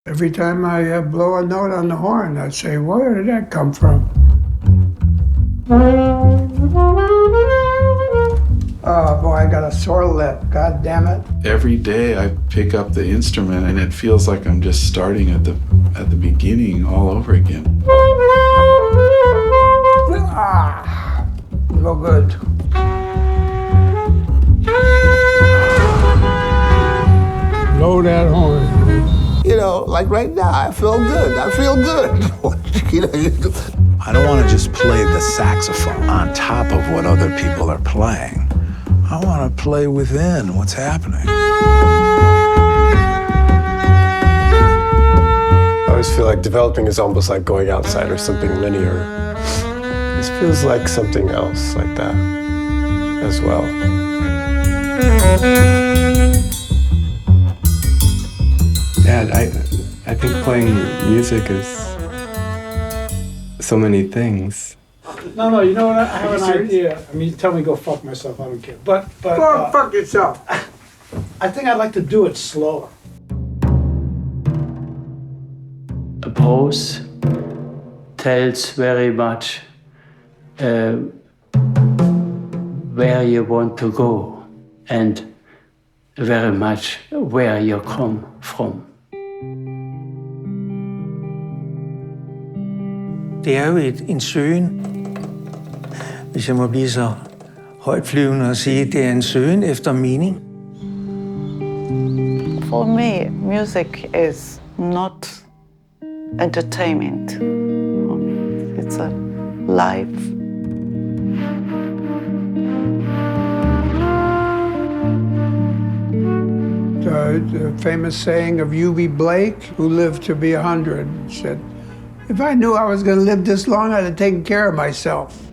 Every time I blow a note on the horn, I'd say, where did that come from? Oh boy, I got a sore lip, God damn it. Every day I pick up the instrument and it feels like I'm just starting at the beginning all over again. Ah, no good. Blow that horn. You know, like right now, I feel good. I feel good. You know, I don't want to just play the saxophone on top of what other people are playing. I want to play within what's happening. I always feel like developing is almost like going outside or something linear. This feels like something else like that as well. Dad, I think playing music is so many things. No, you know what? I have an idea. I mean, tell me go fuck myself. I don't care. But Go fuck yourself. I think I'd like to do it slower. A pose tells very much where you want to go and very much where you come from. Det er jo en søgen, hvis jeg må blive så højtflyvende og sige, det er en søgen efter mening. For me, music is not entertainment. It's a life. The famous saying of U.B. Blake, who lived to be 100, said, if I knew I was going to live this long, I'd have taken care of myself.